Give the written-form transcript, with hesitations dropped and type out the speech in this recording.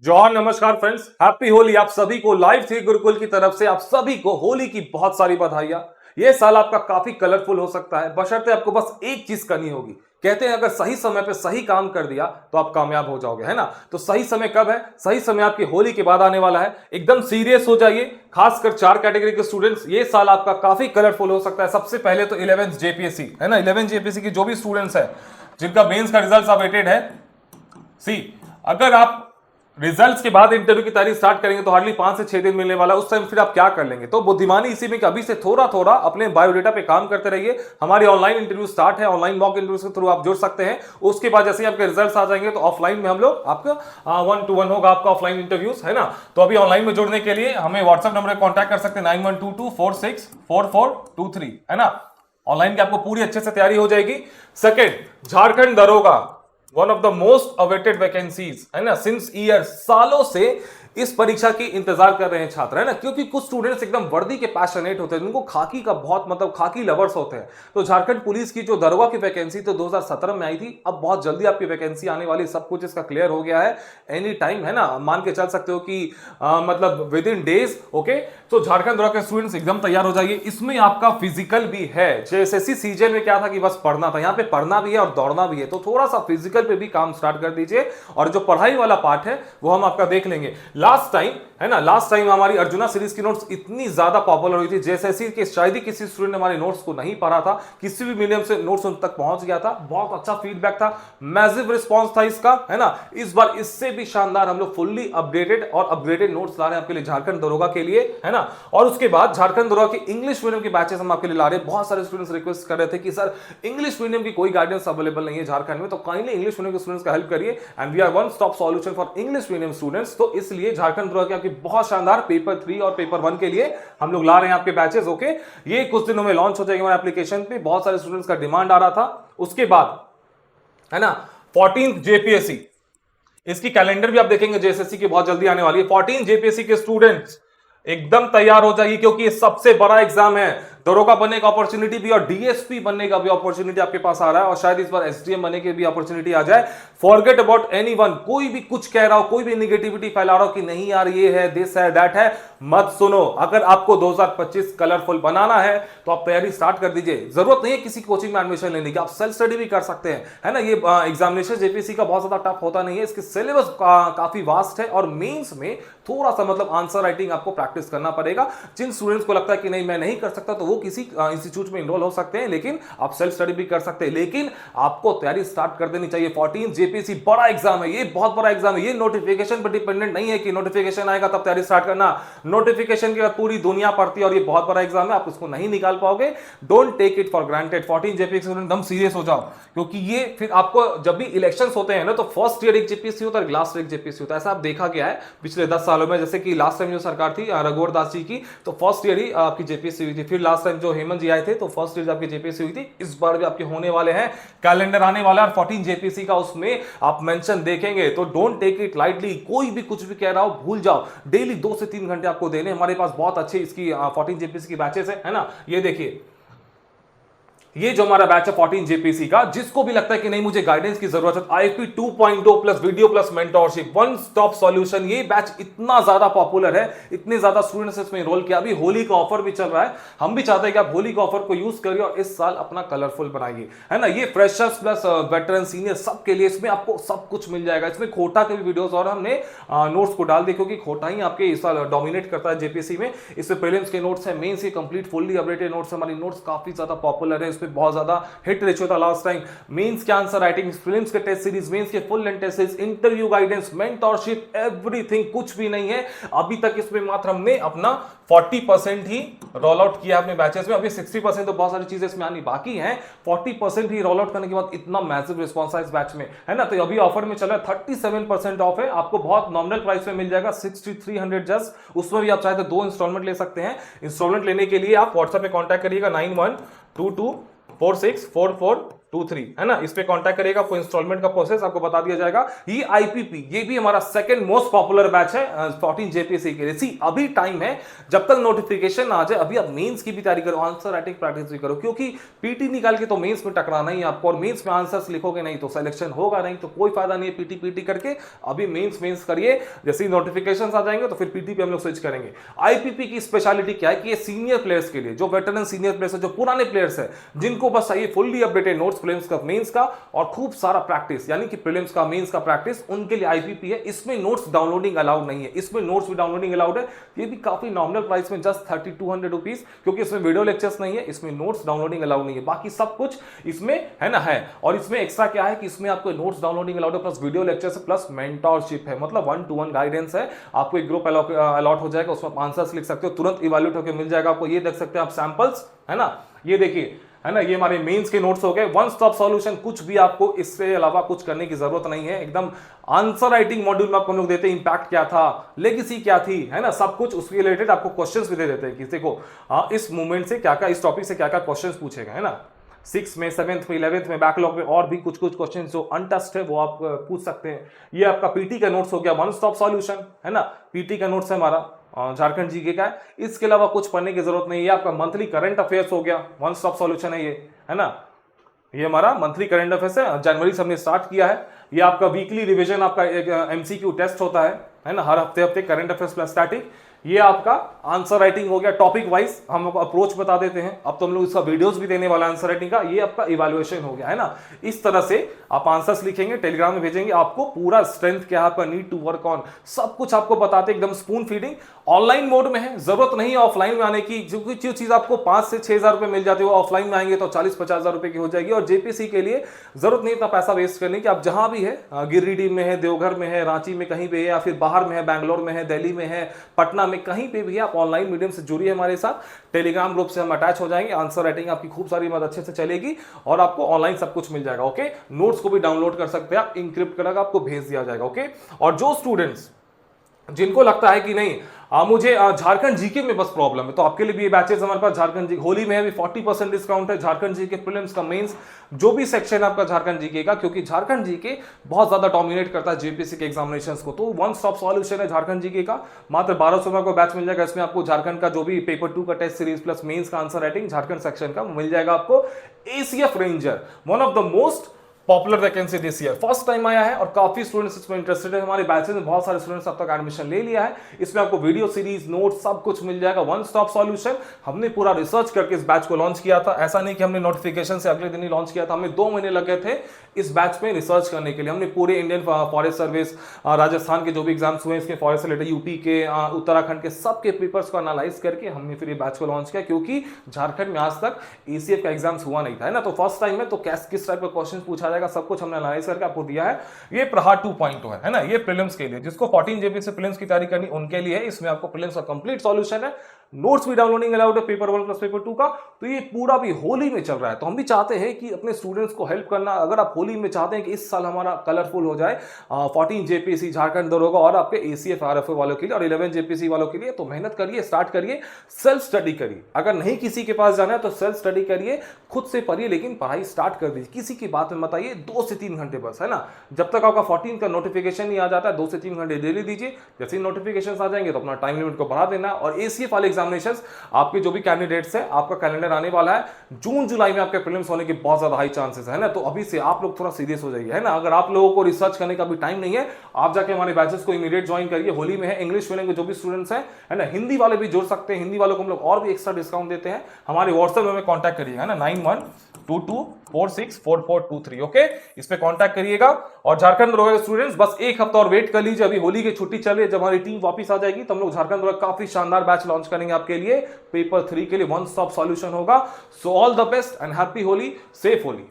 जौहर नमस्कार friends, happy Holi. आप सभी को लाइव थ्री गुरुकुल की तरफ से आप सभी को होली की बहुत सारी बधाइयां। ये साल आपका काफी कलरफुल हो सकता है, बशर्ते आपको बस एक चीज करनी होगी। कहते हैं अगर सही समय पे सही काम कर दिया तो आप कामयाब हो जाओगे, है ना। तो सही समय कब है? सही समय आपकी होली के बाद आने वाला है। एकदम सीरियस हो जाइए, खासकर 4 कैटेगरी के स्टूडेंट्स। ये साल आपका काफी कलरफुल हो सकता है। सबसे पहले तो 11th जेपीएससी है ना, 11th जेपीएससी की जो भी स्टूडेंट्स है जिनका मेंस का रिजल्ट अवेटेड है, सी अगर आप रिजल्ट्स के बाद इंटरव्यू की तैयारी स्टार्ट करेंगे तो हार्डली 5 से 6 दिन मिलने वाला। उस टाइम फिर आप क्या कर लेंगे? तो बुद्धिमानी इसी में कि अभी से थोड़ा थोड़ा अपने बायोडेटा पे काम करते रहिए। हमारी ऑनलाइन इंटरव्यू स्टार्ट है, ऑनलाइन मॉक इंटरव्यू के थ्रू आप जुड़ सकते हैं। उसके बाद जैसे ही आपके रिजल्ट्स आ जाएंगे तो ऑफलाइन में हम लोग आपका 1-to-1 होगा आपका ऑफलाइन इंटरव्यूज, है ना। तो अभी ऑनलाइन में जुड़ने के लिए हमें व्हाट्सएप नंबर पर कॉन्टैक्ट कर सकते हैं 9122464423, है ना। ऑनलाइन की आपको पूरी अच्छे से तैयारी हो जाएगी। सेकेंड, झारखंड दरोगा, one of the most awaited vacancies, है ना। सिंस ईयर, सालों से इस परीक्षा की इंतजार कर रहे हैं छात्र, है ना। क्योंकि कुछ स्टूडेंट्स एकदम वर्दी के पैशनेट होते हैं, उनको खाकी का बहुत मतलब खाकी लवर्स होते हैं। तो झारखंड पुलिस की जो दरोगा की वैकेंसी तो 2017 में आई थी, अब बहुत जल्दी आपकी वैकेंसी आने वाली, सब कुछ इसका क्लियर हो गया है। एनी टाइम, है ना, मान के चल सकते हो कि मतलब विद इन डेज। ओके, तो झारखंड दरोगा के स्टूडेंट्स एकदम तैयार हो जाइए। इसमें आपका फिजिकल भी है। जेएसएससी सीजन में क्या था कि बस पढ़ना था, यहाँ पे पढ़ना भी है और दौड़ना भी है। तो थोड़ा सा फिजिकल पे भी काम स्टार्ट कर दीजिए और जो पढ़ाई वाला पार्ट है वो हम आपका देख लेंगे। लास्ट टाइम, है ना, लास्ट टाइम हमारी अर्जुना सीरीज की नोट्स इतनी ज्यादा पॉपुलर हुई थी, जेएसएससी के शायद ही किसी स्टूडेंट ने हमारे नोट्स को नहीं पढ़ा था, किसी भी मीडियम से नोट्स उन तक पहुंच गया था। बहुत अच्छा फीडबैक था, मैसिव रिस्पांस था इसका, है ना। इस बार इससे भी शानदार हम लोग फुल्ली अपडेटेड और अपग्रेडेड नोट्स ला रहे हैं आपके लिए झारखंड दरोगा के लिए, है ना। और उसके बाद झारखंड दरोगा की इंग्लिश मीडियम के बैचेस हम आपके लिए ला रहे हैं। बहुत सारे स्टूडेंट्स रिक्वेस्ट कर रहे थे कि सर इंग्लिश मीडियम की कोई गाइडेंस अवेलेबल नहीं है झारखंड में, तो काइंडली इंग्लिश मीडियम के स्टूडेंट्स का हेल्प करिए and we are one stop solution for English medium students. तो इसलिए झारखंड दरोगा की आपकी बहुत शानदार पेपर 3 और पेपर 1 के लिए हम लोग ला रहे हैं आपके बैचेस। ओके, ये कुछ दिनों में लॉन्च हो जाएगी हमारे एप्लीकेशन पे। बहुत सारे स्टूडेंट्स का डिमांड आ रहा था। उसके बाद, है ना, 14th जेपीएससी, इसकी कैलेंडर भी आप देखेंगे जेएसएससी की बहुत जल्दी आने वाली है। 14 जेपीएससी के स्टूडेंट्स एकदम तैयार हो जाइए क्योंकि ये सबसे बड़ा एग्जाम है। दरोगा बनने का अपॉर्चुनिटी भी और डीएसपी बनने का भी अपॉर्चुनिटी आपके पास आ रहा है और शायद इस बार एसडीएम बनने की भी अपॉर्चुनिटी आ जाए। फॉरगेट अबाउट एनीवन, कोई भी कुछ कह रहा हो, कोई भी निगेटिविटी फैला रहा हो कि नहीं यार ये है, दिस है, दैट है, मत सुनो। अगर आपको 2025 कलरफुल बनाना है तो आप तैयारी स्टार्ट कर दीजिए। जरूरत नहीं है किसी कोचिंग में एडमिशन लेने की, आप सेल्फ स्टडी भी कर सकते हैं, है ना। ये एग्जामिनेशन जेपीएससी का बहुत ज्यादा टफ होता नहीं है, इसके सिलेबस काफी वास्ट है और मेंस में थोड़ा सा मतलब आंसर राइटिंग आपको प्रैक्टिस करना पड़ेगा। जिन स्टूडेंट्स को लगता है कि नहीं मैं नहीं कर सकता तो वो किसी इंस्टीट्यूट में इनरोल हो सकते हैं, लेकिन आप सेल्फ स्टडी भी कर सकते हैं। लेकिन आपको तैयारी स्टार्ट कर देनी चाहिए। 14 जेपीएससी बड़ा एग्जाम है, ये बहुत बड़ा एग्जाम है। ये नोटिफिकेशन पर डिपेंडेंट नहीं है कि नोटिफिकेशन आएगा तब तैयारी स्टार्ट करना। नोटिफिकेशन के बाद पूरी दुनिया पढ़ती है और ये बहुत बड़ा एग्जाम है, आप उसको नहीं निकाल पाओगे। Don't take it for granted. 14 JPSC एकदम सीरियस हो जाओ क्योंकि ये फिर आपको जब भी इलेक्शंस होते हैं ना तो फर्स्ट ईयर एक जेपीएससी होता है, लास्ट ईयर एक जेपीएससी होता है। ऐसा आप देखा गया है पिछले 10 सालों में। जैसे कि लास्ट टाइम जो सरकार थी रघुवर दास जी की, तो फर्स्ट ईयर ही आपकी जेपीएससी हुई थी। फिर लास्ट टाइम जो हेमंत जी आए थे तो फर्स्ट ईयर आपकी जेपीएससी हुई थी। इस बार भी आपके होने वाले हैं, कैलेंडर आने वाला है और 14 जेपीएससी का उसमें आप मेंशन देखेंगे। तो डोंट टेक इट लाइटली। कोई भी कुछ भी कह रहा हो भूल जाओ। डेली 2 से 3 घंटे आपको देने। हमारे पास बहुत अच्छे इसकी 14 जेपीएससी की बैचेस है ना। ये देखिए, ये जो हमारा बैच है 14 जेपीसी का, जिसको भी लगता है कि नहीं मुझे गाइडेंस की जरूरत है, IFP 2.0 plus video plus mentorship, one stop solution. ये बैच इतना ज्यादा पॉपुलर है, इतने ज्यादा स्टूडेंट्स इसमें एनरोल किया। अभी होली का ऑफर भी चल रहा है। हम भी चाहते हैं कि आप होली का ऑफर को यूज करिए और इस साल अपना कलरफुल बनाइए, है ना। ये फ्रेशर्स प्लस वेटरन सीनियर सबके लिए इसमें आपको सब कुछ मिल जाएगा। इसमें खोटा के भी वीडियोस और हमने नोट्स को डाल दिए क्योंकि खोटा ही आपके इस साल डोमिनेट करता है जेपीसी में। इसमें प्रीलिम्स के नोट्स है, मेंस के कंप्लीट फुल्ली अपडेटेड नोट्स। हमारी नोट्स काफी ज्यादा पॉपुलर है, इसमें बहुत ज्यादा हिट रेशियो था लास्ट टाइम। मेंस के आंसर राइटिंग, प्रीलिम्स के टेस्ट सीरीज, मेंस के full length test series, interview guidance, mentorship, everything, कुछ भी नहीं है अभी तक। इसमें मात्र हमने अपना 40% ही रोल आउट किया अपने बैचेस में। अभी 60% तो बहुत सारी चीजें इसमें आनी बाकी हैं। 40% ही रोल आउट करने के बाद इतना मैसिव रिस्पांस है इस बैच में, है ना। तो अभी ऑफर में चला है 37% ऑफ है। आपको बहुत नॉमिनल प्राइस में मिल जाएगा 6300 जस्ट। उसमें भी आप चाहे तो 2 इंस्टॉलमेंट ले सकते हैं। इंस्टॉलमेंट लेने के लिए आप व्हाट्सएप पे कांटेक्ट करिएगा 9122464423। 2423 है ना, इस पे कांटेक्ट करिएगा, आपको इंस्टॉलमेंट का प्रोसेस आपको बता दिया जाएगा। ये आईपीपी ये भी हमारा सेकंड मोस्ट पॉपुलर बैच है 14 जेपीएससी के लिए। सी अभी टाइम है, जब तक नोटिफिकेशन आ जाए अभी आप मेंस की भी तैयारी करो, आंसर राइटिंग प्रैक्टिस भी करो, क्योंकि पीटी निकाल के तो मेंस में टकराना ही आपको, और मेंस में आंसर्स लिखोगे नहीं तो सिलेक्शन होगा नहीं, तो कोई फायदा नहीं है पीटी करके। अभी मेंस करिए, जैसे नोटिफिकेशन आ जाएंगे तो फिर पीटी पे हम लोग स्विच करेंगे। आईपीपी की स्पेशलिटी क्या है कि ये सीनियर प्लेयर्स के लिए, जो वेटरन सीनियर प्लेयर्स है, जो पुराने प्लेयर्स है, जिनको बस चाहिए फुल्ली अपडेटेड नोट्स प्रीलिम्स का मेंस का और खूब सारा प्रैक्टिस, यानी कि प्रीलिम्स का मेंस का प्रैक्टिस, उनके लिए आईपीपी है। इसमें नोट्स डाउनलोडिंग अलाउड नहीं है, इसमें नोट्स भी डाउनलोडिंग अलाउड है। ये भी काफी नॉमिनल प्राइस में, जस्ट 3200 रुपीज, क्योंकि इसमें वीडियो लेक्चर्स नहीं है, इसमें नोट्स डाउनलोडिंग अलाउड नहीं है, बाकी सब कुछ इसमें है ना है। और इसमें एक्स्ट्रा क्या है कि इसमें आपको नोट्स डाउनलोडिंग अलाउड है, plus video lectures plus mentorship है, मतलब 1-to-1 गाइडेंस है। आपको एक ग्रुप अलॉट हो जाएगा, उसमें आंसर्स लिख सकते हो, तुरंत इवैल्यूएट होकर मिल जाएगा आपको। ये देख सकते हैं आप सैंपल्स, है ना, ये देखिए, है ना, ये हमारे मेंस के नोट्स हो गए। वन स्टॉप सॉल्यूशन, कुछ भी आपको इससे अलावा कुछ करने की जरूरत नहीं है, एकदम आंसर राइटिंग मॉड्यूल में आपको हम लोग देते हैं, इंपैक्ट क्या था, लेगेसी क्या थी, है ना, सब कुछ उसके रिलेटेड आपको क्वेश्चंस भी दे देते हैं कि देखो इस मूवमेंट से क्या क्या, इस टॉपिक से क्या क्या क्वेश्चंस पूछेगा, है ना। 6 में, 7th में, 11th में, बैकलॉग में और भी कुछ क्वेश्चन जो अनटस्ट है वो आप पूछ सकते हैं। ये आपका पीटी का नोट्स हो गया, वन स्टॉप सॉल्यूशन, है ना, पीटी का नोट्स है हमारा, झारखंड जीके का है। इसके अलावा कुछ पढ़ने की जरूरत नहीं है। ये आपका मंथली करंट अफेयर्स हो गया, वन स्टॉप सॉल्यूशन है ये, है ना, ये हमारा मंथली करंट अफेयर्स है, जनवरी से हमने स्टार्ट किया है। ये आपका वीकली रिवीजन, आपका एक एमसीक्यू टेस्ट होता है ना, हर हफ्ते करंट अफेयर्स प्लस स्टैटिक। ये आपका आंसर राइटिंग हो गया, टॉपिक वाइज हम लोग अप्रोच बता देते हैं। अब तो हम लोग इसका वीडियोस भी देने वाला है आंसर राइटिंग का। ये आपका इवैल्यूएशन हो गया, है ना। इस तरह से आप आंसर्स लिखेंगे, टेलीग्राम में भेजेंगे, आपको पूरा स्ट्रेंथ क्या है आपका, नीड टू वर्क ऑन, सब कुछ आपको बताते एकदम स्पून फीडिंग। ऑनलाइन मोड में है, जरूरत नहीं है ऑफलाइन में आने की, जो चीज आपको 5 से 6 हजार रुपए मिल जाती है वो ऑफलाइन में आएंगे तो 40-50 हजार रुपए की हो जाएगी। और जेपीसी के लिए जरूरत नहीं इतना पैसा वेस्ट करने की, आप जहां भी है, गिरिडीह में है, देवघर में है, रांची में कहीं पे है, या फिर बाहर में है, बैंगलोर में है, दिल्ली में है, पटना में, कहीं पे भी है, आप ऑनलाइन मीडियम से जुड़िए हमारे साथ, टेलीग्राम ग्रुप से हम अटैच हो जाएंगे। आंसर राइटिंग आपकी खूब सारी मदद अच्छे से चलेगी और आपको ऑनलाइन सब कुछ मिल जाएगा। ओके, नोट्स को भी डाउनलोड कर सकते हैं आप, इंक्रिप्ट करके आपको भेज दिया जाएगा। ओके, और जो स्टूडेंट्स जिनको लगता है कि नहीं मुझे झारखंड जीके में बस प्रॉब्लम है, तो आपके लिए भी ये बैचेस हमारे पास झारखंड जीके, होली में भी 40% डिस्काउंट है। झारखंड जीके प्रीलिम्स का मेंस, जो भी सेक्शन है आपका झारखंड जीके का, क्योंकि झारखंड जीके बहुत ज्यादा डोमिनेट करता है जेपीसी के एग्जामिनेशंस को, तो वन स्टॉप सॉल्यूशन है झारखंड जीके का। मात्र 1200 को बैच मिल जाएगा, इसमें आपको झारखंड का जो भी पेपर 2 का टेस्ट सीरीज प्लस मेंस का आंसर राइटिंग झारखंड सेक्शन का मिल जाएगा आपको। ACF ranger, one of the most popular vacancy this year, first time आया है और काफी स्टूडेंट्स इसमें इंटरेस्टेड है। हमारे बैचेस में बहुत सारे स्टूडेंट्स अब तक एडमिशन ले लिया है। इसमें आपको वीडियो सीरीज, नोट सब कुछ मिल जाएगा, वन स्टॉप सॉल्यूशन। हमने पूरा रिसर्च करके इस बैच को लॉन्च किया था, ऐसा नहीं कि हमने नोटिफिकेशन से अगले दिन ही लॉन्च किया था, हमें 2 महीने लगे थे इस बैच में रिसर्च करने के लिए। हमने पूरे इंडियन फॉरेस्ट सर्विस, राजस्थान के जो भी एग्जाम्स हुए इसके फॉरेस्ट रिलेटेड, यूपी के, उत्तराखंड के सबके पेपर्स को एनालाइज करके हमने फिर ये बैच को लॉन्च किया, क्योंकि झारखंड में आज तक एसीएफ का एग्जाम्स हुआ नहीं था, है ना। तो फर्स्ट टाइम है, तो किस टाइप का क्वेश्चन पूछा जाएगा सब कुछ हमने करके आपको दिया है। ये प्रहार 2.0 है ना, ये प्रीलिम्स के लिए, जिसको 14 जेपी से प्रीलिम्स की तैयारी करनी उनके लिए है। इसमें आपको प्रीलिम्स का कंप्लीट सॉल्यूशन है, नोट्स भी डाउनलोडिंग अलाउड है, पेपर 1 प्लस पेपर 2 का। तो ये पूरा भी होली में चल रहा है, तो हम भी चाहते हैं कि अपने स्टूडेंट्स को हेल्प करना। अगर आप होली में चाहते हैं कि इस साल हमारा कलरफुल हो जाए 14 जेपीसी झारखंड दरोगा और आपके एसीएफ आरएफओ वालों के लिए और 11 जेपीसी वालों के लिए, तो मेहनत करिए, स्टार्ट करिए, सेल्फ स्टडी करिए। अगर नहीं किसी के पास जाना है तो सेल्फ स्टडी करिए, खुद से पढ़िए, लेकिन पढ़ाई स्टार्ट कर दीजिए, किसी की बात में मत आइए। 2 से 3 घंटे बस, है ना। जब तक आपका 14 का नोटिफिकेशन नहीं आ जाता है, 2 से 3 घंटे डेली दीजिए। जैसे नोटिफिकेशन आ जाएंगे तो अपना टाइम लिमिट को बढ़ा देना। और एसीएफ वाले एग्जामिनेशंस आपके जो भी कैंडिडेट्स हैं, आपका कैलेंडर आने वाला है, जून जुलाई में आपके प्रीलिम्स होने के बहुत ज्यादा हाई चांसेस है ना। तो अभी से आप लोग थोड़ा सीरियस हो जाइए, है ना। अगर आप लोगों को रिसर्च करने का भी टाइम नहीं है, आप जाके हमारे बैचेस को इमीडिएट ज्वाइन करिए। होली में है, इंग्लिश मीडियम के जो भी स्टूडेंट्स हैं, है ना, हिंदी वाले भी जुड़ सकते हैं, हिंदी वालों को हम लोग और भी एक्स्ट्रा डिस्काउंट देते हैं। हमारे व्हाट्सएप में कॉन्टैक्ट करिएगा, है ना, 9122464423। ओके, इस पे कांटेक्ट करिएगा। और झारखंड दरोगा स्टूडेंट्स बस एक हफ्ता और वेट कर लीजिए, अभी होली की छुट्टी चल रही है, जब हमारी टीम वापस आ जाएगी तो हम लोग झारखंड दरोगा काफी शानदार बैच लॉन्च करेंगे आपके लिए। पेपर 3 के लिए वन स्टॉप सॉल्यूशन होगा। So all the best and happy Holi, safe Holi.